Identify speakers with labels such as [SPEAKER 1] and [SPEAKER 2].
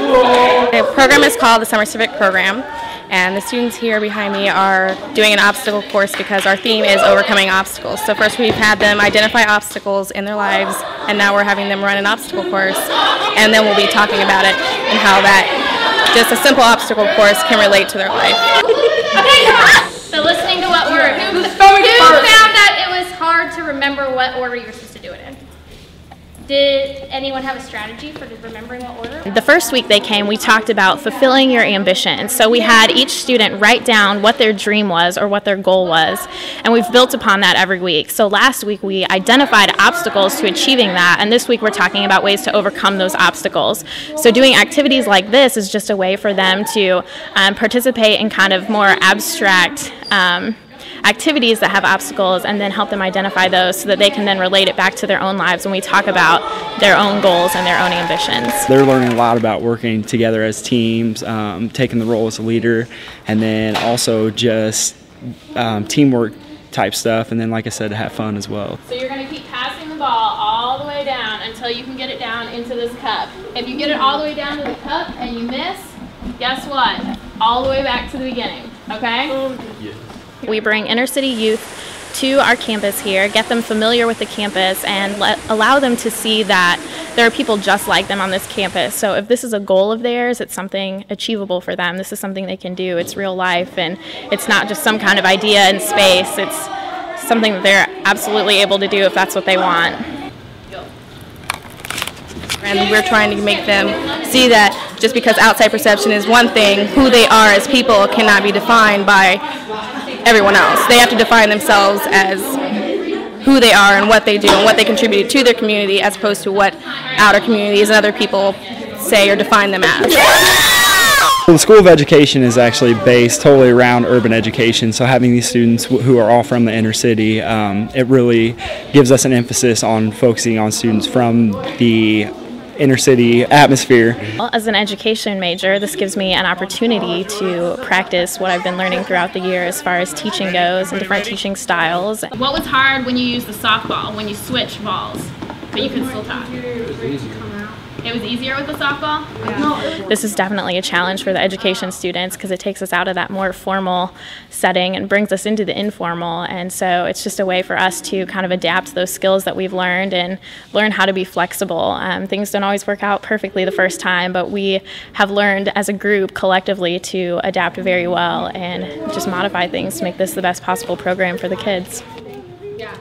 [SPEAKER 1] The program is called the Summer Civic Program, and the students here behind me are doing an obstacle course because our theme is overcoming obstacles. So first we've had them identify obstacles in their lives, and now we're having them run an obstacle course, and then we'll be talking about it and how that just a simple obstacle course can relate to their life.
[SPEAKER 2] Okay, so listening to what word? Who found that it was hard to remember what order you're supposed to do it in? Did anyone have a strategy for remembering what order?
[SPEAKER 3] The first week they came, we talked about fulfilling your ambition. So we had each student write down what their dream was or what their goal was, and we've built upon that every week. So last week we identified obstacles to achieving that, and this week we're talking about ways to overcome those obstacles. So doing activities like this is just a way for them to participate in kind of more abstract activities that have obstacles, and then help them identify those so that they can then relate it back to their own lives when we talk about their own goals and their own ambitions.
[SPEAKER 4] They're learning a lot about working together as teams, taking the role as a leader, and then also just teamwork type stuff, and then like I said, to have fun as well.
[SPEAKER 3] So you're going to keep passing the ball all the way down until you can get it down into this cup. If you get it all the way down to the cup and you miss, guess what? All the way back to the beginning, okay? Yeah. We bring inner city youth to our campus here, get them familiar with the campus, and allow them to see that there are people just like them on this campus. So if this is a goal of theirs, it's something achievable for them. This is something they can do. It's real life, and it's not just some kind of idea in space. It's something that they're absolutely able to do if that's what they want.
[SPEAKER 1] And we're trying to make them see that just because outside perception is one thing, who they are as people cannot be defined by everyone else. They have to define themselves as who they are and what they do and what they contribute to their community, as opposed to what outer communities and other people say or define them as.
[SPEAKER 4] The School of Education is actually based totally around urban education, so having these students who are all from the inner city, it really gives us an emphasis on focusing on students from the inner city atmosphere.
[SPEAKER 3] As an education major, this gives me an opportunity to practice what I've been learning throughout the year as far as teaching goes and different teaching styles.
[SPEAKER 5] What was hard when you used the softball, when you switched balls, but you could still talk? It was easier with the softball?
[SPEAKER 3] Yeah. This is definitely a challenge for the education students because it takes us out of that more formal setting and brings us into the informal, and so it's just a way for us to kind of adapt those skills that we've learned and learn how to be flexible. Things don't always work out perfectly the first time, but we have learned as a group collectively to adapt very well and just modify things to make this the best possible program for the kids.
[SPEAKER 2] Yeah.